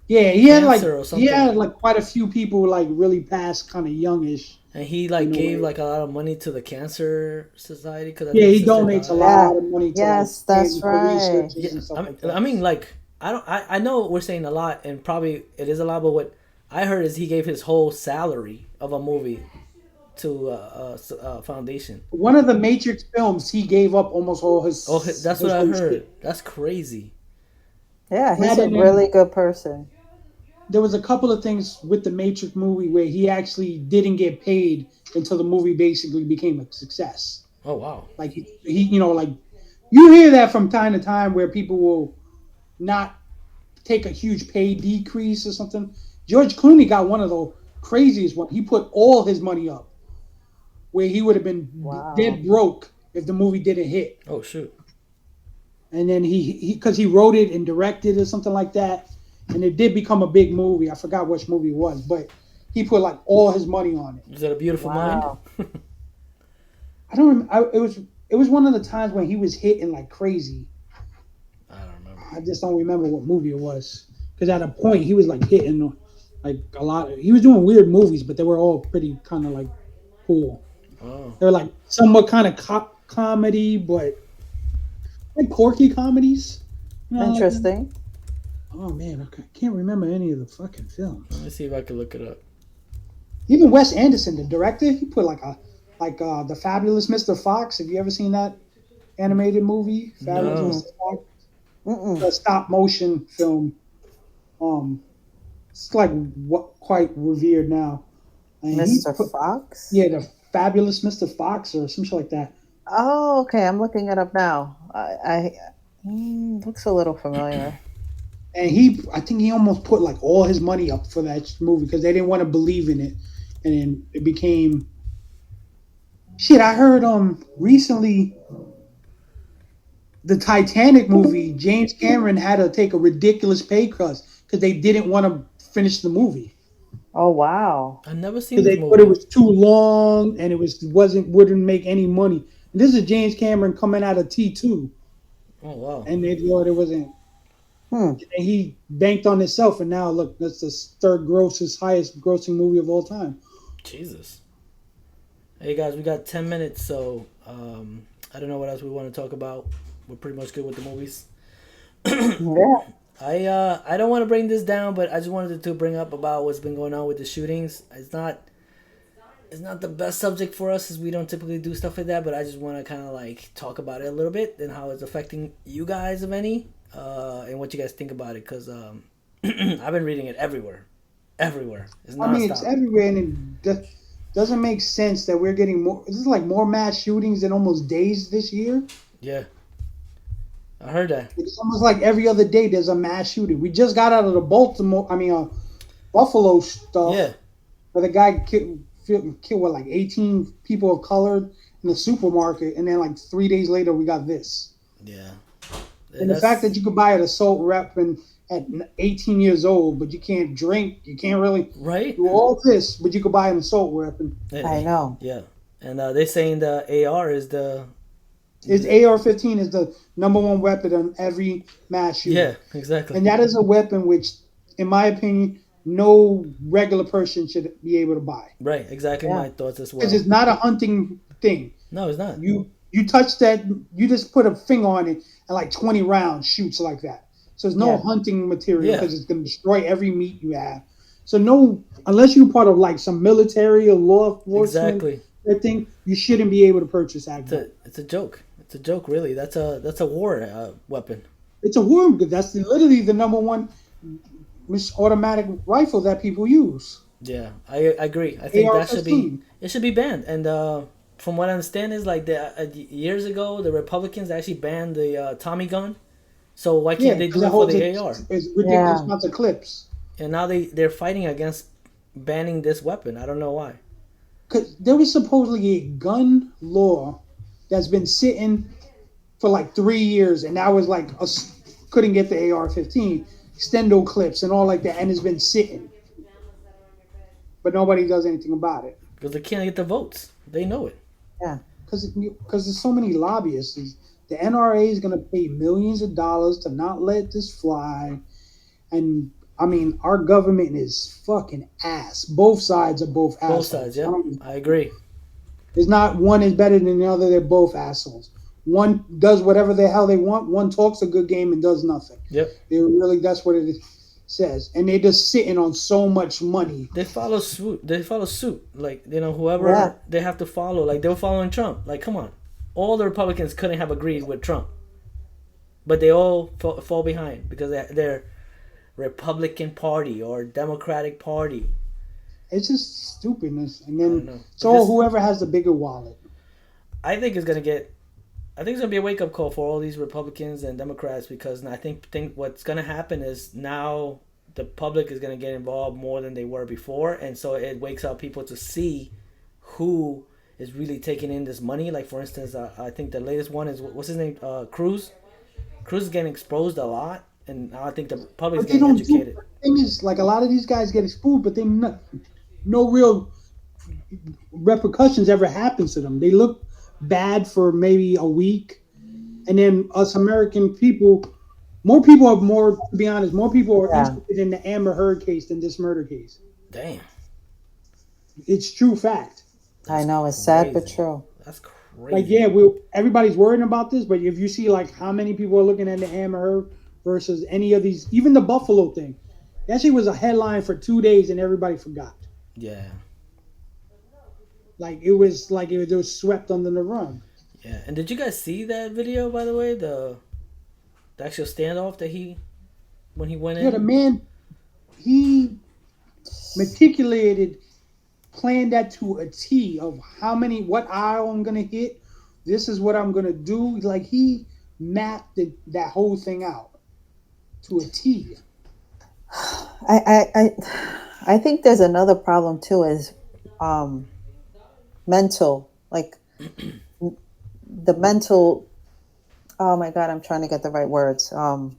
Yeah, Cancer or he something. had like quite a few people like really past kind of youngish And he in like a gave way. like a lot of money to the cancer society because I think Yeah, his he sister donates a died. Yeah. lot of money to like Yes, that's for right. researchers Yeah, and stuff I like mean, that. I mean, like I don't, I know we're saying a lot, and probably it is a lot, but what I heard is he gave his whole salary of a movie to foundation. One of the Matrix films, he gave up almost all Oh, that's what his I whole heard. shit. That's crazy. Yeah, he's a Rather than really good person. there was a couple of things with the Matrix movie where he actually didn't get paid until the movie basically became a success. Oh wow. Like he like you hear that from time to time where people will not take a huge pay decrease or something. George Clooney got one of the craziest one. He put all his money up where he would have been Wow. dead broke if the movie didn't hit. Oh shoot. And then he because he wrote it and directed or something like that, and it did become a big movie. I forgot which movie it was, but he put like all his money on it. Is that a beautiful mind? Wow. I don't remember. It was one of the times when he was hitting like crazy. I don't remember. I just don't remember what movie it was because at a point he was like hitting like a lot. He was doing weird movies, but they were all pretty kind of like cool. Oh. They were like somewhat kind of comedy, but like quirky comedies. You know, like that. Interesting. Oh man, I can't remember any of the fucking films. Let me see if I can look it up. Even Wes Anderson, the director, he put like the Fabulous Mr. Fox. Have you ever seen that animated movie, Fabulous No. Mr. Fox? Mm-mm. A stop motion film. It's like quite revered now. And Mr. Fox? yeah, the Fabulous Mr. Fox or some shit like that. Oh, okay. I'm looking it up now. Looks a little familiar. And I think he almost put like all his money up for that movie because they didn't want to believe in it, and then it became. Shit, I heard recently. The Titanic movie, James Cameron had to take a ridiculous pay cut because they didn't want to finish the movie Oh, wow. I've never seen because this they thought it movie. was too long and it wouldn't make any money. And this is James Cameron coming out of T2, Oh wow. and they thought it wasn't. Hmm. And he banked on himself, and now look, that's the third highest grossing movie of all time. Jesus. Hey guys, we got 10 minutes, so I don't know what else we want to talk about. We're pretty much good with the movies. Yeah. I don't want to bring this down, but I just wanted to bring up about what's been going on with the shootings. It's not the best subject for us, as we don't typically do stuff like that. But I just want to kind of like talk about it a little bit and how it's affecting you guys, if any, and what you guys think about it. Because I've been reading it everywhere. It's I mean, nonstop. it's everywhere, and it doesn't make sense that we're getting more. This is like more mass shootings than almost days this year. Yeah, I heard that. It's almost like every other day there's a mass shooting. We just got out of the Buffalo stuff. Yeah, Where the guy killed what, like 18 people of color in the supermarket, and then like 3 days later we got this. yeah. And the fact that you could buy an assault weapon at 18 years old, but you can't drink, you can't really right. do all this, but you could buy an assault weapon. I know. Yeah, and they're saying the AR is the Is AR-15 is the number one weapon on every mass shooting. Yeah, exactly. And that is a weapon which, in my opinion, no regular person should be able to buy. Right, exactly Yeah. my thoughts as well. Because it's not a hunting thing. No, it's not. You touch that, you just put a finger on it, and like 20 rounds shoots like that. So it's no Yeah. hunting material Yeah. because it's going to destroy every meat you have. So no, unless you're part of like some military or law enforcement Exactly. thing, you shouldn't be able to purchase that gun. It's a joke. It's a joke, really. That's a war weapon. It's a war because that's literally the number one automatic rifle that people use. Yeah, I agree. I think that AR-15. it should be banned. And from what I understand is like years ago the Republicans actually banned the Tommy gun. So why can't they do it for the AR? It's ridiculous amounts of clips. And now they're fighting against banning this weapon. I don't know why. Because there was supposedly a gun law that's been sitting for like 3 years, and that was like couldn't get the AR-15 extendo clips and all like that, and it's been sitting, but nobody does anything about it Because they can't get the votes. They know it. Yeah. because there's so many lobbyists. The NRA is going to pay millions of dollars to not let this fly, and I mean our government is fucking ass. Both sides are both assholes. Both sides, yeah. I agree. It's not one is better than the other. They're both assholes. One does whatever the hell they want. One talks a good game and does nothing. Yep. That's what it says. And they're just sitting on so much money. They follow suit. Like, whoever they have to follow. Like, they were following Trump. Like, come on. All the Republicans couldn't have agreed with Trump. But they all fall behind because they're Republican Party or Democratic Party. It's just stupidness. And then whoever has the bigger wallet. I think it's going to be a wake-up call for all these Republicans and Democrats because I think what's going to happen is now the public is going to get involved more than they were before, and so it wakes up people to see who is really taking in this money. Like, for instance, I think the latest one is, what's his name? Cruz. Cruz is getting exposed a lot, and now I think the public is getting educated. The thing is, like, a lot of these guys get exposed, but they no real repercussions ever happens to them. They look bad for maybe a week, and then us American people, to be honest, more people are interested in the Amber Heard case than this murder case. Damn. It's true fact. I know, it's sad but true. That's crazy. Like, everybody's worrying about this, but if you see like how many people are looking at the Amber Heard versus any of these, even the Buffalo thing, that shit was a headline for 2 days and everybody forgot. Yeah. Like it was swept under the rug. Yeah, and did you guys see that video, by the way? The actual standoff that when he went in? Yeah, the man, he planned that to a T of what aisle I'm going to hit. This is what I'm going to do. Like, he mapped that whole thing out to a T. I think there's another problem too is mental, like the mental, oh my God, I'm trying to get the right words. The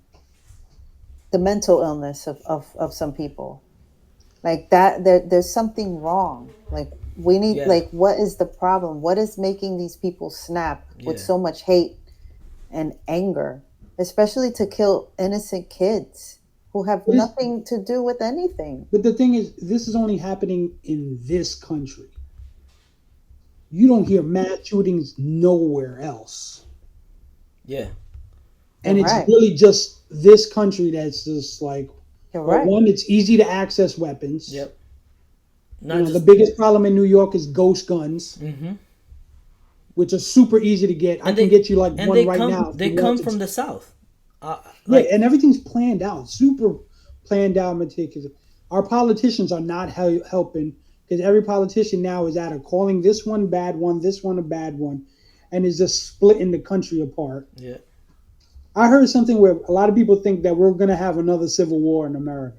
mental illness of some people. Like that, there's something wrong. Like we need, like, what is the problem? What is making these people snap with so much hate and anger, especially to kill innocent kids who have nothing to do with anything? But the thing is, this is only happening in this country. You don't hear mass shootings nowhere else. Yeah. And it's really just this country that's just like, one, it's easy to access weapons. Yep. The biggest problem in New York is ghost guns, which are super easy to get. I can get you like one right now. They come from the South. And everything's planned out, super planned out, meticulous. Our politicians are not helping because every politician now is either calling this one bad one, this one a bad one, and is just splitting the country apart. Yeah. I heard something where a lot of people think that we're going to have another civil war in America.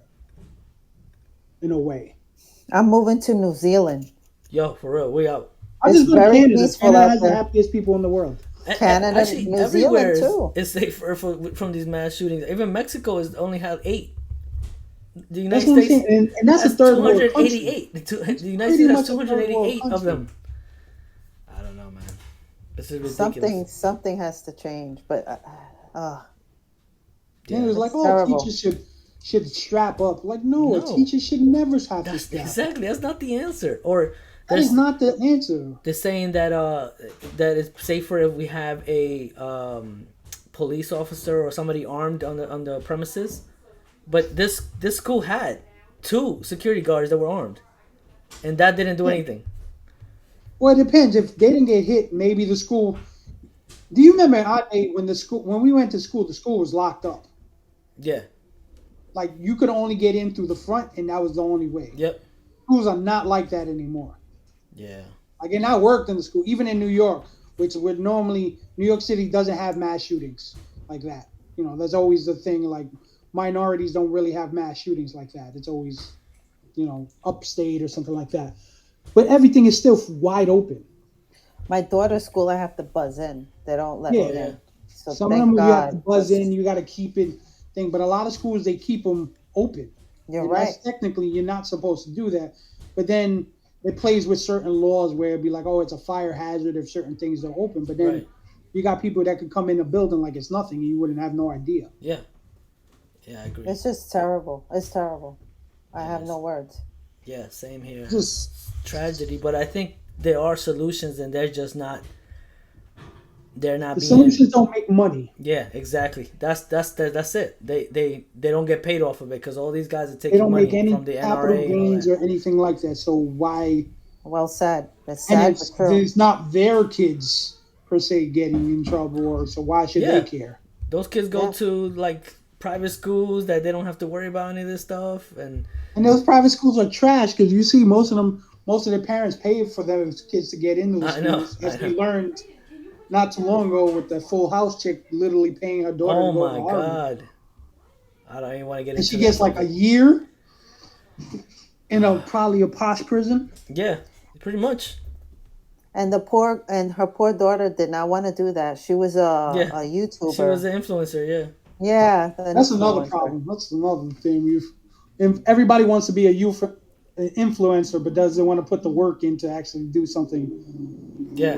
In a way. I'm moving to New Zealand. Yo, for real, we out. I just go to Canada. Canada has the happiest people in the world. Canada, actually, New Zealand too. It's safer from these mass shootings. Even Mexico has only had 8. The United States, and that's the third world 288. The United States has 288 of them. I don't know, man. This is ridiculous. Something has to change. But And it Yeah. was like, it's oh, terrible. teachers should strap up. Like, no, a No. teacher should never have to That's strap up. exactly. That's not the answer. Or That is there's not the answer. they're saying that that it's safer if we have a police officer or somebody armed on the premises. But this school had two security guards that were armed, and that didn't do Yeah. anything. Well, it depends. If they didn't get hit, maybe the school. Do you remember when we went to school, the school was locked up. Yeah. Like you could only get in through the front, and that was the only way. Yep. Schools are not like that anymore. Yeah. Like, and I worked in the school, even in New York, which would normally New York City doesn't have mass shootings like that. You know, there's always the thing like minorities don't really have mass shootings like that. It's always, upstate or something like that. But everything is still wide open. My daughter's school, I have to buzz in. They don't let Yeah. me in. So Some of thank them you have to God. buzz in, you got to keep it thing. But a lot of schools they keep them open. You're And right. that's technically you're not supposed to do that. But then it plays with certain laws where it'd be like, oh, it's a fire hazard if certain things are open. But then Right. you got people that could come in a building like it's nothing and you wouldn't have no idea. Yeah. Yeah, I agree. It's just terrible. It's terrible. I have Yes. no words. Yeah, same here. Just Tragedy, but I think there are solutions, and they're just not. They're not the being. solutions don't make money. Yeah, exactly. That's it. They don't get paid off of it because all these guys are They taking don't money make any from the capital NRA and all gains that. or anything like that. So why? Well said. It's And sad but true. it's not their kids per se getting in trouble, or so why should Yeah. they care? Those kids go Yeah. to like private schools that they don't have to worry about any of this stuff, and And those private schools are trash because you see most of their parents pay for those kids to get into the I know, schools. As I we know. learned not too long ago with the Full House chick literally paying her daughter oh to go my to Harvard. god, I don't even want to get And into she that gets like a subject. year in probably a posh prison. Yeah, pretty much. And her poor daughter did not want to do that. She was Yeah. a She YouTuber. was an influencer. Yeah. Yeah, That's another problem. That's another thing. If everybody wants to be an influencer, but doesn't want to put the work in to actually do something Yeah.